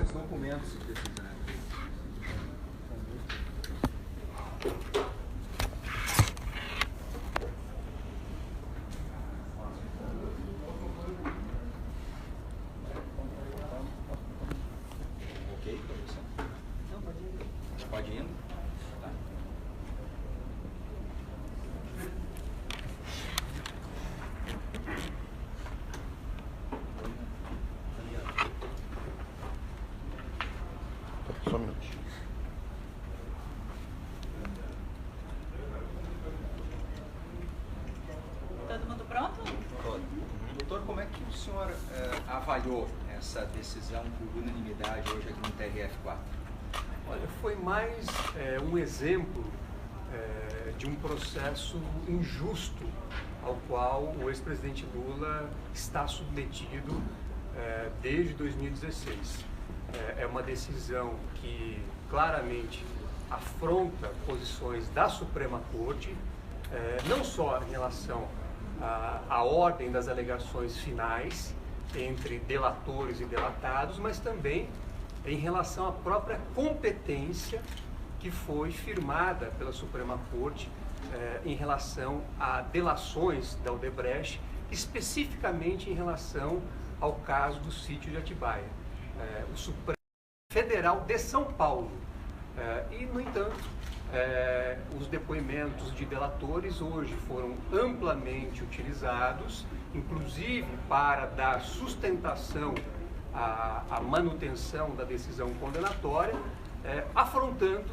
os documentos de decisão. Ok, professor? Não, pode ir. Pode ir? Tá. Só um minutinho. Todo mundo pronto? Doutor, como é que o senhor avaliou essa decisão por unanimidade hoje aqui no TRF4? Olha, foi mais um exemplo de um processo injusto ao qual o ex-presidente Lula está submetido desde 2016. É uma decisão que claramente afronta posições da Suprema Corte, não só em relação à ordem das alegações finais entre delatores e delatados, mas também em relação à própria competência que foi firmada pela Suprema Corte em relação a delações da Odebrecht, especificamente em relação ao caso do sítio de Atibaia. O Supremo Federal de São Paulo. E, no entanto, os depoimentos de delatores hoje foram amplamente utilizados, inclusive para dar sustentação à manutenção da decisão condenatória, afrontando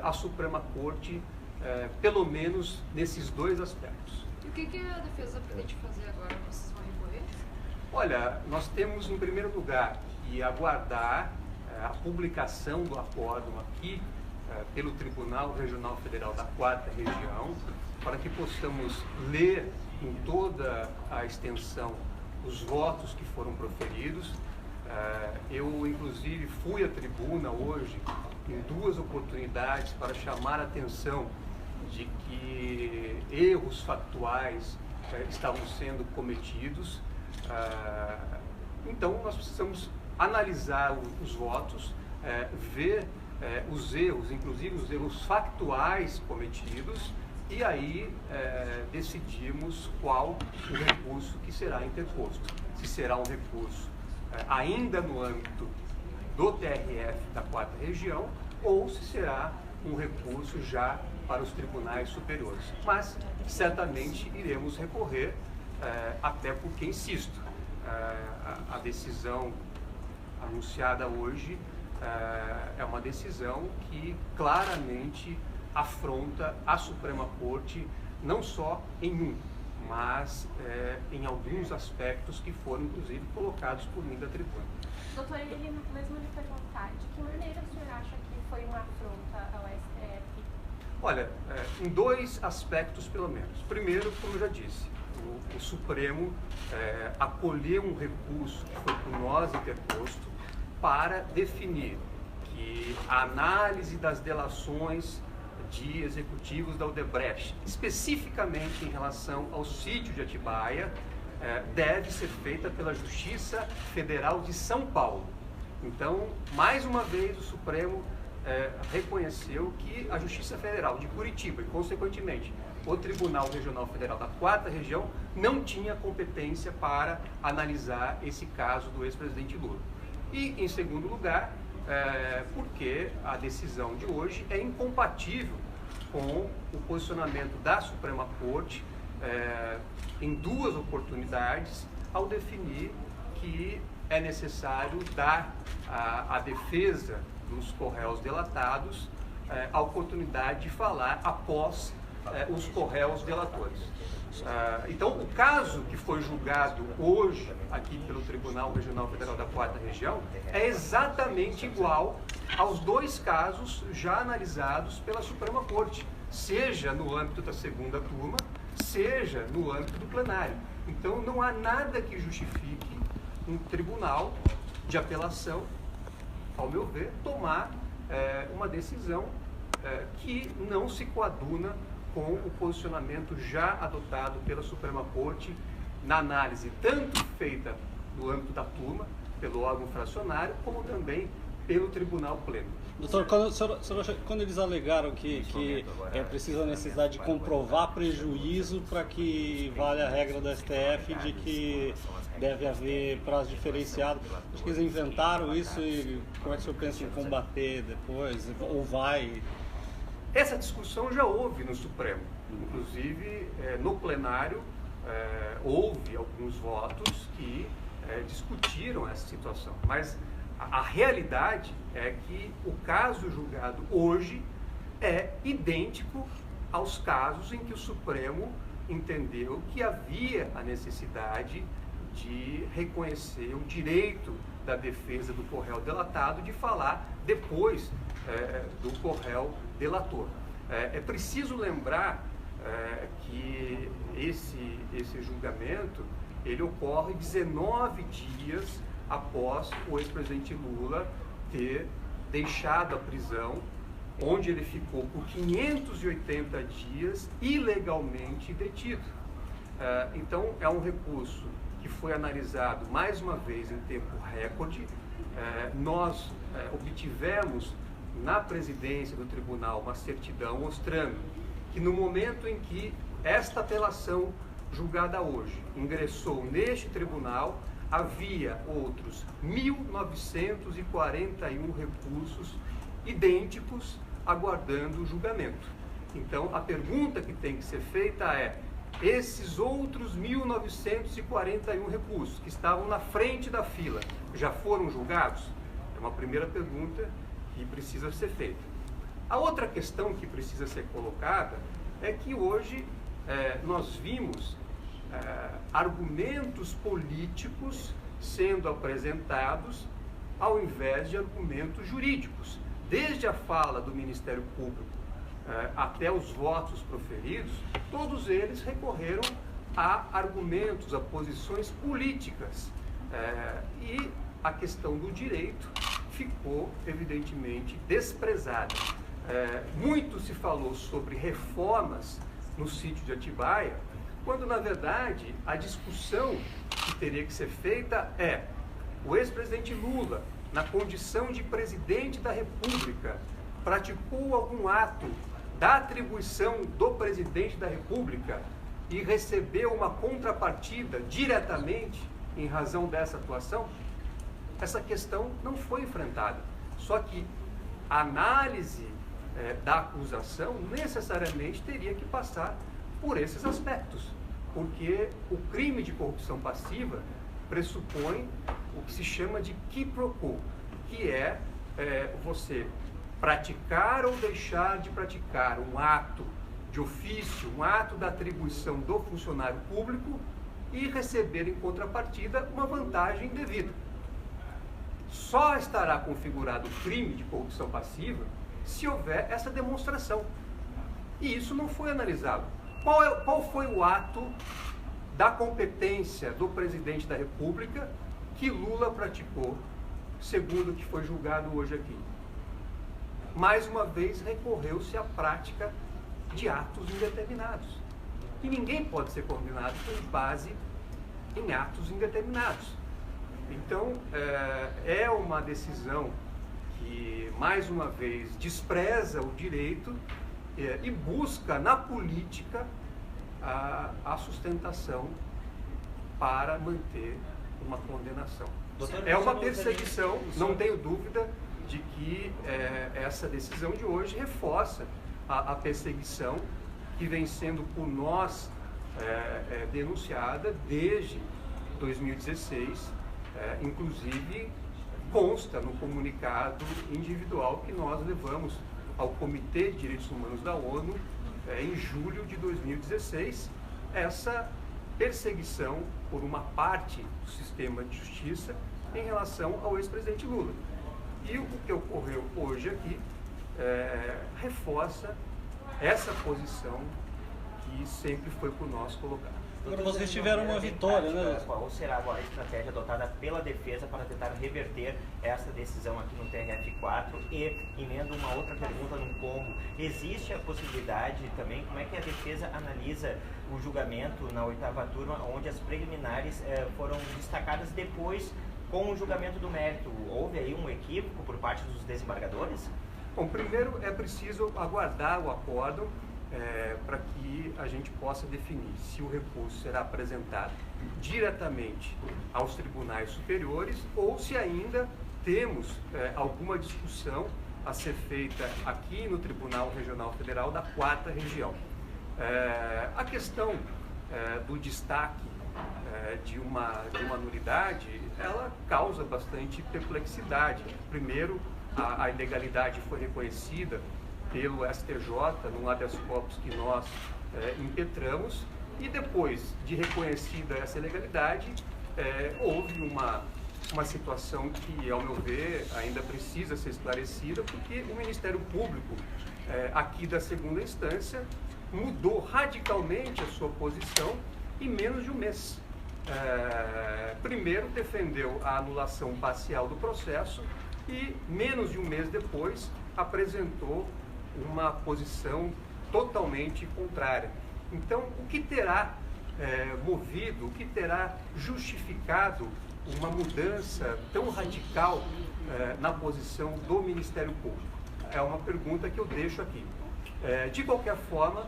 a Suprema Corte, pelo menos nesses dois aspectos. E o que a defesa pretende fazer agora? Vocês vão recorrer? Olha, nós temos, em primeiro lugar, que aguardar a publicação do acórdão aqui pelo Tribunal Regional Federal da 4ª Região, para que possamos ler em toda a extensão os votos que foram proferidos. Eu, inclusive, fui à tribuna hoje em duas oportunidades para chamar a atenção de que erros factuais estavam sendo cometidos. Então, nós precisamos analisar os votos, ver os erros, inclusive os erros factuais cometidos, e aí decidimos qual o recurso que será interposto. Se será um recurso ainda no âmbito do TRF da 4ª Região, ou se será um recurso já para os tribunais superiores. Mas certamente iremos recorrer, até porque, insisto, a decisão anunciada hoje é uma decisão que claramente afronta a Suprema Corte, não só em um, mas em alguns aspectos que foram, inclusive, colocados por mim da tribuna. Doutor, mesmo lhe perguntar, de que maneira o senhor acha que foi uma afronta ao STF? Olha, em dois aspectos pelo menos. Primeiro, como eu já disse, o Supremo acolheu um recurso que foi por nós interposto para definir que a análise das delações de executivos da Odebrecht, especificamente em relação ao sítio de Atibaia, deve ser feita pela Justiça Federal de São Paulo. Então, mais uma vez, o Supremo reconheceu que a Justiça Federal de Curitiba e, consequentemente, o Tribunal Regional Federal da 4ª Região não tinha competência para analisar esse caso do ex-presidente Lula. E, em segundo lugar, porque a decisão de hoje é incompatível com o posicionamento da Suprema Corte em duas oportunidades ao definir que é necessário dar à defesa dos corréus delatados a oportunidade de falar após os corréus delatores. Então, o caso que foi julgado hoje aqui pelo Tribunal Regional Federal da 4ª Região é exatamente igual aos dois casos já analisados pela Suprema Corte, seja no âmbito da segunda turma, seja no âmbito do plenário. Então, não há nada que justifique um tribunal de apelação, ao meu ver, tomar uma decisão que não se coaduna com o posicionamento já adotado pela Suprema Corte na análise tanto feita no âmbito da turma, pelo órgão fracionário, como também pelo Tribunal Pleno. Doutor, quando eles alegaram que é preciso a necessidade de comprovar prejuízo para que valha a regra do STF de que deve haver prazo diferenciado, acho que eles inventaram isso e como é que o senhor pensa em combater depois, ou vai? Essa discussão já houve no Supremo, inclusive no plenário houve alguns votos que discutiram essa situação, mas a realidade é que o caso julgado hoje é idêntico aos casos em que o Supremo entendeu que havia a necessidade de reconhecer o direito da defesa do corréu delatado de falar depois do corréu delator. É preciso lembrar que esse julgamento ele ocorre 19 dias após o ex-presidente Lula ter deixado a prisão, onde ele ficou por 580 dias ilegalmente detido. Então, é um recurso que foi analisado mais uma vez em tempo recorde. Nós obtivemos na presidência do tribunal uma certidão mostrando que no momento em que esta apelação julgada hoje ingressou neste tribunal, havia outros 1.941 recursos idênticos aguardando o julgamento. Então, a pergunta que tem que ser feita é: esses outros 1.941 recursos que estavam na frente da fila já foram julgados? É uma primeira pergunta que precisa ser feita. A outra questão que precisa ser colocada é que hoje nós vimos argumentos políticos sendo apresentados ao invés de argumentos jurídicos. Desde a fala do Ministério Público até os votos proferidos, todos eles recorreram a argumentos, a posições políticas. E a questão do direito ficou, evidentemente, desprezada. Muito se falou sobre reformas no sítio de Atibaia, quando, na verdade, a discussão que teria que ser feita é: o ex-presidente Lula, na condição de presidente da República, praticou algum ato da atribuição do presidente da República e recebeu uma contrapartida diretamente em razão dessa atuação? Essa questão não foi enfrentada. Só que a análise da acusação necessariamente teria que passar por esses aspectos, porque o crime de corrupção passiva pressupõe o que se chama de qui pro quo, que é você praticar ou deixar de praticar um ato de ofício, um ato da atribuição do funcionário público e receber em contrapartida uma vantagem indevida. Só estará configurado o crime de corrupção passiva se houver essa demonstração. E isso não foi analisado. Qual foi o ato da competência do presidente da República que Lula praticou, segundo o que foi julgado hoje aqui? Mais uma vez recorreu-se à prática de atos indeterminados. E ninguém pode ser condenado com base em atos indeterminados. Então, é uma decisão que, mais uma vez, despreza o direito e busca na política a sustentação para manter uma condenação. É uma perseguição, não tenho dúvida de que essa decisão de hoje reforça a perseguição que vem sendo por nós denunciada desde 2016, inclusive consta no comunicado individual que nós levamos ao Comitê de Direitos Humanos da ONU em julho de 2016, essa perseguição por uma parte do sistema de justiça em relação ao ex-presidente Lula. E o que ocorreu hoje aqui reforça essa posição que sempre foi por nós colocada. Agora vocês tiveram uma vitória, né? Qual será agora a estratégia adotada pela defesa para tentar reverter essa decisão aqui no TRF4? E, emendo uma outra pergunta num combo, existe a possibilidade também, como é que a defesa analisa o julgamento na 8ª turma, onde as preliminares foram destacadas depois com o julgamento do mérito, houve aí um equívoco por parte dos desembargadores? Bom, primeiro é preciso aguardar o acórdão para que a gente possa definir se o recurso será apresentado diretamente aos tribunais superiores ou se ainda temos alguma discussão a ser feita aqui no Tribunal Regional Federal da 4ª Região. A questão do destaque de uma nulidade, ela causa bastante perplexidade. Primeiro, a ilegalidade foi reconhecida pelo STJ no habeas corpus que nós impetramos, e depois de reconhecida essa ilegalidade, houve uma situação que, ao meu ver, ainda precisa ser esclarecida, porque o Ministério Público, aqui da 2ª instância, mudou radicalmente a sua posição em menos de um mês. Primeiro defendeu a anulação parcial do processo e, menos de um mês depois, apresentou uma posição totalmente contrária. Então, o que terá movido, o que terá justificado uma mudança tão radical na posição do Ministério Público? É uma pergunta que eu deixo aqui. De qualquer forma,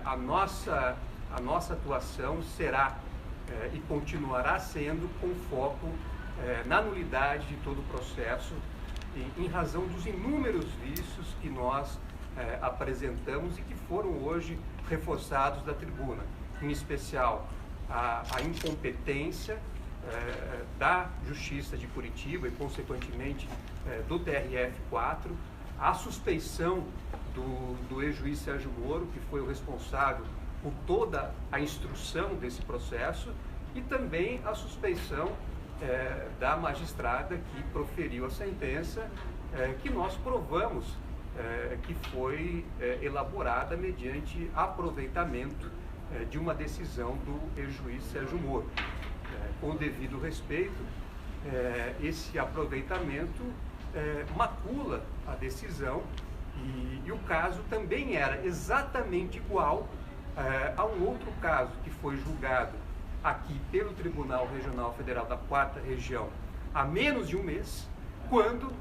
a nossa atuação será e continuará sendo com foco na nulidade de todo o processo, em razão dos inúmeros vícios que nós apresentamos e que foram hoje reforçados da tribuna, em especial a incompetência da Justiça de Curitiba e, consequentemente, do TRF4, a suspeição do ex-juiz Sérgio Moro, que foi o responsável por toda a instrução desse processo, e também a suspeição da magistrada que proferiu a sentença, que nós provamos que foi elaborada mediante aproveitamento de uma decisão do ex-juiz Sérgio Moro. Com o devido respeito, esse aproveitamento macula a decisão e o caso também era exatamente igual a um outro caso que foi julgado aqui pelo Tribunal Regional Federal da 4ª Região há menos de um mês, quando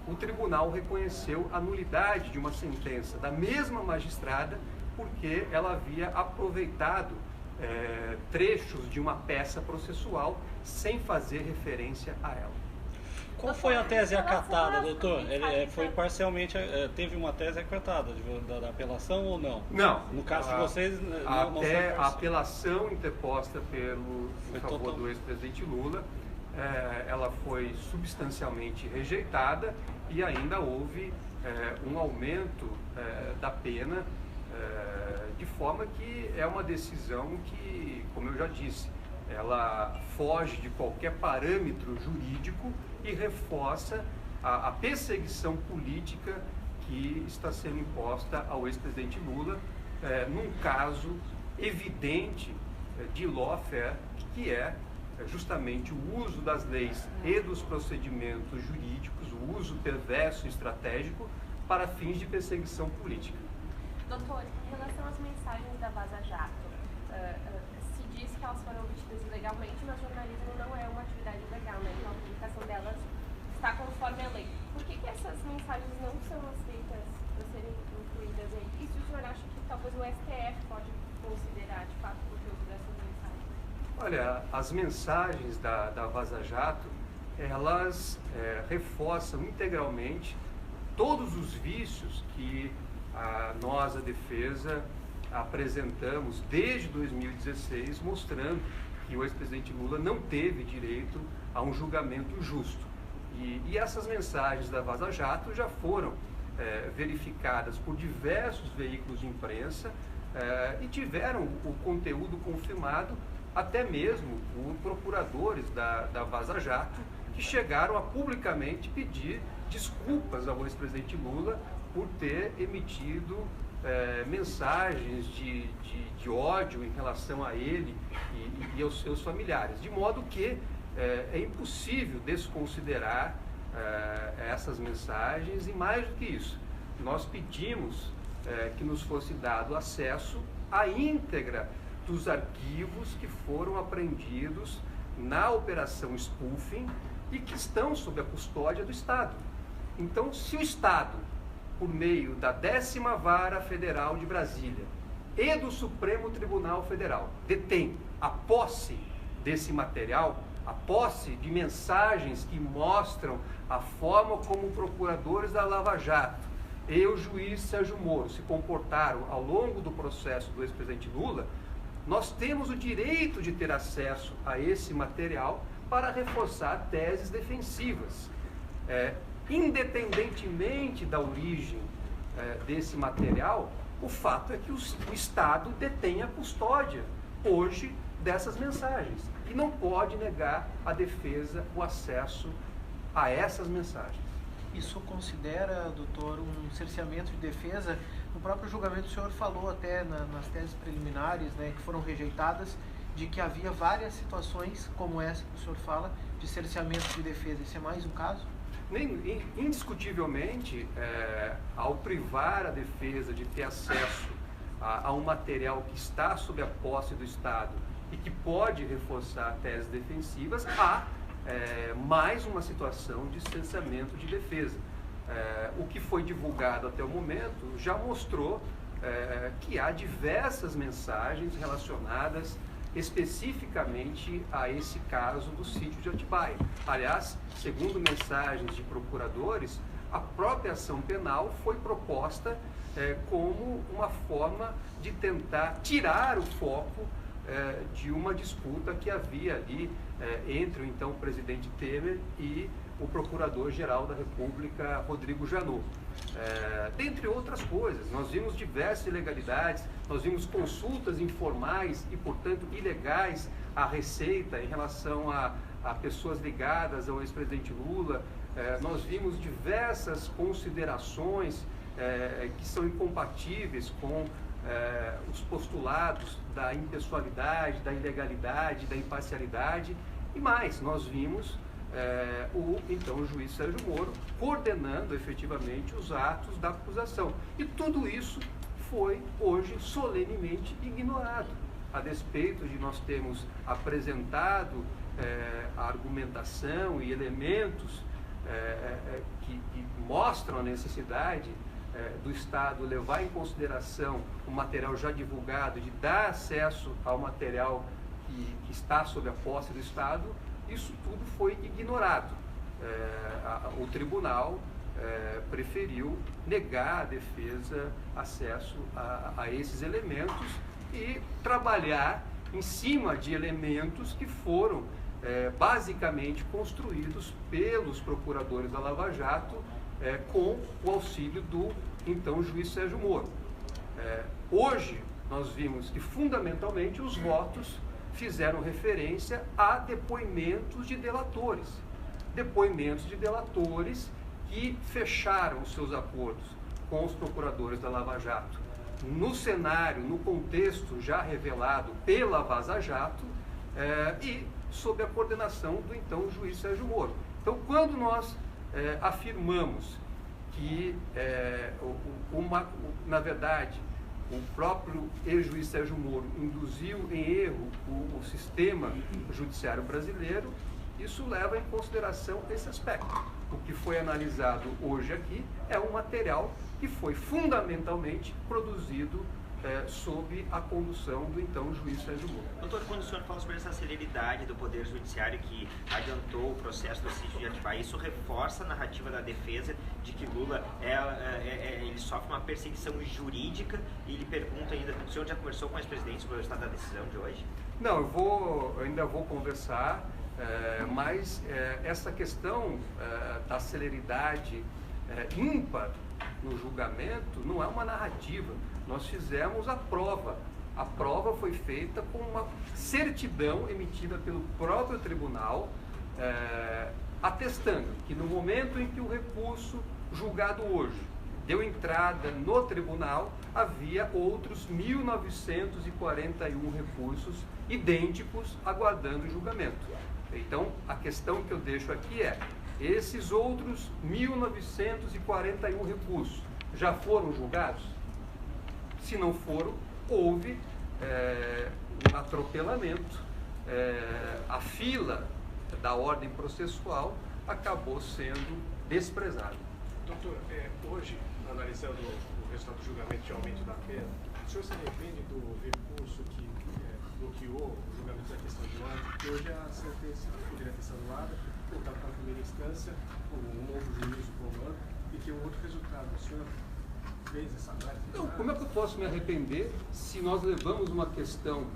o tribunal reconheceu a nulidade de uma sentença da mesma magistrada porque ela havia aproveitado trechos de uma peça processual sem fazer referência a ela. Qual foi a tese acatada, doutor? Ele foi parcialmente, teve uma tese acatada da apelação ou não? Não. No caso de vocês, não até a apelação interposta em favor do ex-presidente Lula, ela foi substancialmente rejeitada e ainda houve um aumento da pena, de forma que é uma decisão que, como eu já disse, ela foge de qualquer parâmetro jurídico e reforça a perseguição política que está sendo imposta ao ex-presidente Lula, num caso evidente de lawfare, que é justamente o uso das leis e dos procedimentos jurídicos, o uso perverso e estratégico para fins de perseguição política. Doutor, em relação às mensagens da Vaza Jato, se diz que elas foram obtidas ilegalmente, mas jornalismo não é uma atividade ilegal, né? Então a publicação delas está conforme a lei. Por que essas mensagens não são aceitas para serem incluídas aí? E se o senhor acha que talvez o STF pode considerar, de fato, o conteúdo dessas mensagens? Olha, as mensagens da Vaza Jato, elas reforçam integralmente todos os vícios que nós, a defesa, apresentamos desde 2016, mostrando que o ex-presidente Lula não teve direito a um julgamento justo. E essas mensagens da Vaza Jato já foram verificadas por diversos veículos de imprensa e tiveram o conteúdo confirmado até mesmo por procuradores da Vaza Jato, que chegaram a publicamente pedir desculpas ao ex-presidente Lula por ter emitido mensagens de ódio em relação a ele e aos seus familiares, de modo que é impossível desconsiderar essas mensagens. E mais do que isso, nós pedimos que nos fosse dado acesso à íntegra dos arquivos que foram apreendidos na operação spoofing e que estão sob a custódia do Estado. Então, se o Estado, por meio da 10ª Vara Federal de Brasília e do Supremo Tribunal Federal, detém a posse desse material, a posse de mensagens que mostram a forma como procuradores da Lava Jato e o juiz Sérgio Moro se comportaram ao longo do processo do ex-presidente Lula, nós temos o direito de ter acesso a esse material para reforçar teses defensivas. Independentemente da origem desse material, o fato é que o Estado detém a custódia, hoje, dessas mensagens. E não pode negar à defesa o acesso a essas mensagens. Isso considera, doutor, um cerceamento de defesa? No próprio julgamento o senhor falou até nas teses preliminares, né, que foram rejeitadas, de que havia várias situações, como essa que o senhor fala, de cerceamento de defesa. Esse é mais um caso? Indiscutivelmente, ao privar a defesa de ter acesso a um material que está sob a posse do Estado e que pode reforçar teses defensivas, há mais uma situação de cerceamento de defesa. O que foi divulgado até o momento já mostrou que há diversas mensagens relacionadas especificamente a esse caso do sítio de Atibaia. Aliás, segundo mensagens de procuradores, a própria ação penal foi proposta como uma forma de tentar tirar o foco de uma disputa que havia ali entre o então presidente Temer e o Procurador-Geral da República, Rodrigo Janot. Dentre outras coisas, nós vimos diversas ilegalidades, nós vimos consultas informais e, portanto, ilegais à Receita em relação a pessoas ligadas ao ex-presidente Lula. Nós vimos diversas considerações que são incompatíveis com os postulados da impessoalidade, da ilegalidade, da imparcialidade. E mais, nós vimos o juiz Sérgio Moro coordenando efetivamente os atos da acusação. E tudo isso foi hoje solenemente ignorado, a despeito de nós termos apresentado a argumentação e elementos que mostram a necessidade do Estado levar em consideração o material já divulgado, de dar acesso ao material que está sob a posse do Estado. Isso tudo foi ignorado. O tribunal preferiu negar à defesa acesso a esses elementos e trabalhar em cima de elementos que foram basicamente construídos pelos procuradores da Lava Jato com o auxílio do então juiz Sérgio Moro. Hoje nós vimos que fundamentalmente os votos fizeram referência a depoimentos de delatores que fecharam os seus acordos com os procuradores da Lava Jato no cenário, no contexto já revelado pela Vaza Jato e sob a coordenação do então juiz Sérgio Moro. Então, quando nós afirmamos que, na verdade, o próprio ex-juiz Sérgio Moro induziu em erro o sistema judiciário brasileiro, isso leva em consideração esse aspecto. O que foi analisado hoje aqui é um material que foi fundamentalmente produzido sob a condução do então juiz Sérgio Moro. Doutor, quando o senhor fala sobre essa celeridade do Poder Judiciário que adiantou o processo do sítio de Atibaia, isso reforça a narrativa da defesa de que Lula ele sofre uma perseguição jurídica, e ele pergunta ainda, o senhor já conversou com o ex-presidente sobre o estado da decisão de hoje? Não, eu ainda vou conversar, mas essa questão da celeridade ímpar no julgamento não é uma narrativa. Nós fizemos a prova. A prova foi feita com uma certidão emitida pelo próprio tribunal, atestando que no momento em que o recurso julgado hoje deu entrada no tribunal, havia outros 1.941 recursos idênticos aguardando julgamento. Então, a questão que eu deixo aqui é: esses outros 1.941 recursos já foram julgados? Se não foram, houve um atropelamento. A fila da ordem processual acabou sendo desprezado. Doutor, hoje, analisando o resultado do julgamento de aumento da pena, o senhor se arrepende do recurso que bloqueou o julgamento da questão de ordem, que hoje a sentença poderia ter sido anulada, voltada para a primeira instância, com um novo juízo comando, e que o outro resultado, o senhor fez essa análise? Não, como é que eu posso me arrepender se nós levamos uma questão,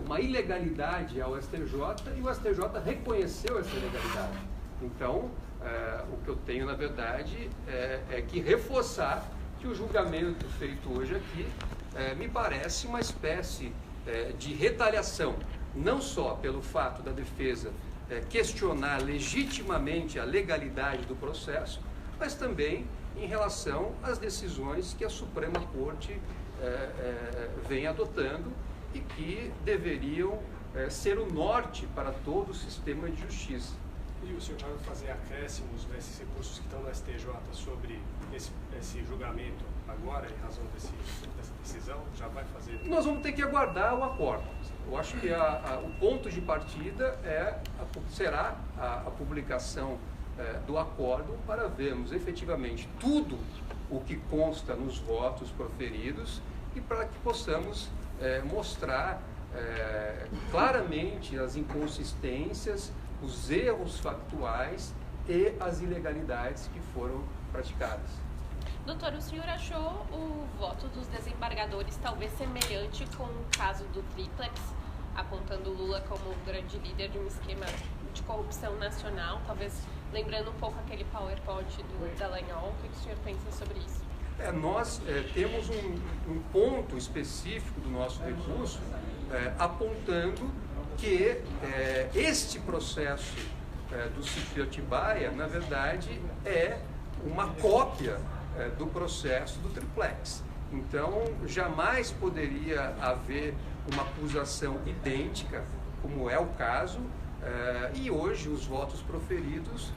uma ilegalidade ao STJ e o STJ reconheceu essa ilegalidade? Então, o que eu tenho, na verdade, é que reforçar que o julgamento feito hoje aqui me parece uma espécie de retaliação, não só pelo fato da defesa questionar legitimamente a legalidade do processo, mas também em relação às decisões que a Suprema Corte vem adotando e que deveriam ser o norte para todo o sistema de justiça. E o senhor vai fazer acréscimos nesses recursos que estão no STJ sobre esse julgamento agora, em razão dessa decisão? Já vai fazer? Nós vamos ter que aguardar o acordo. Eu acho que o ponto de partida será a publicação do acordo para vermos efetivamente tudo o que consta nos votos proferidos e para que possamos mostrar claramente as inconsistências, os erros factuais e as ilegalidades que foram praticadas. Doutor, o senhor achou o voto dos desembargadores talvez semelhante com o caso do Triplex, apontando Lula como o grande líder de um esquema de corrupção nacional, talvez lembrando um pouco aquele PowerPoint do Dallagnol? O que o senhor pensa sobre isso? Nós temos um ponto específico do nosso recurso apontando que este processo do sítio de Atibaia, na verdade, é uma cópia do processo do Triplex. Então, jamais poderia haver uma acusação idêntica, como é o caso, e hoje os votos proferidos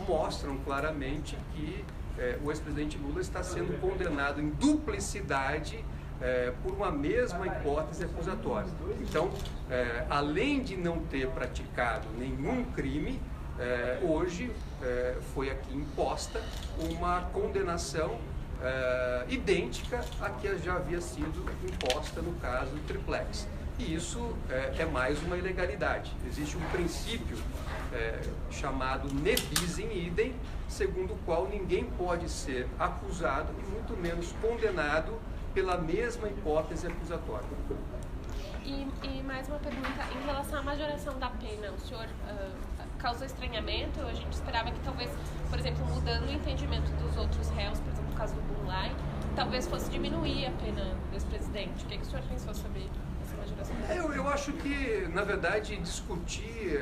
mostram claramente que o ex-presidente Lula está sendo condenado em duplicidade por uma mesma hipótese acusatória. Então, além de não ter praticado nenhum crime, hoje foi aqui imposta uma condenação idêntica à que já havia sido imposta no caso do Triplex. E isso é mais uma ilegalidade. Existe um princípio chamado ne bis in idem, segundo o qual ninguém pode ser acusado e muito menos condenado pela mesma hipótese acusatória. E mais uma pergunta, em relação à majoração da pena, o senhor causou estranhamento? A gente esperava que talvez, por exemplo, mudando o entendimento dos outros réus, por exemplo, no caso do Bunlai, talvez fosse diminuir a pena desse presidente. O que o senhor pensou sobre essa majoração da pena? Eu acho que, na verdade, discutir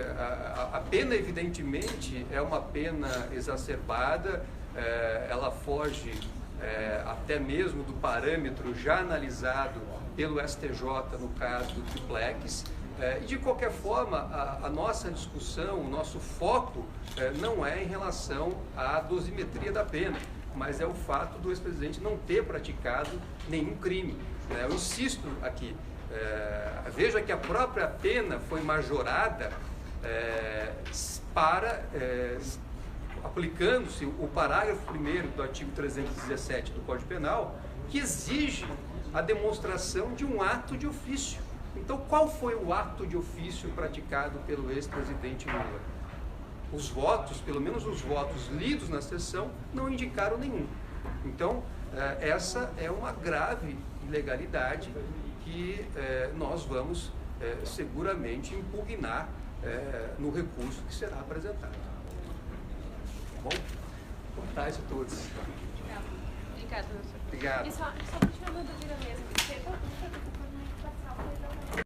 a pena, evidentemente, é uma pena exacerbada, ela foge até mesmo do parâmetro já analisado pelo STJ no caso do Triplex. E de qualquer forma, a nossa discussão, o nosso foco não é em relação à dosimetria da pena, mas é o fato do ex-presidente não ter praticado nenhum crime. Eu insisto aqui, veja que a própria pena foi majorada aplicando-se o parágrafo 1º do artigo 317 do Código Penal, que exige a demonstração de um ato de ofício. Então, qual foi o ato de ofício praticado pelo ex-presidente Lula? Os votos, pelo menos os votos lidos na sessão, não indicaram nenhum. Então, essa é uma grave ilegalidade que nós vamos seguramente impugnar no recurso que será apresentado. Tá bom? Boa tarde a todos. Obrigada, professor. Obrigado. E só para tirar uma dúvida mesmo, você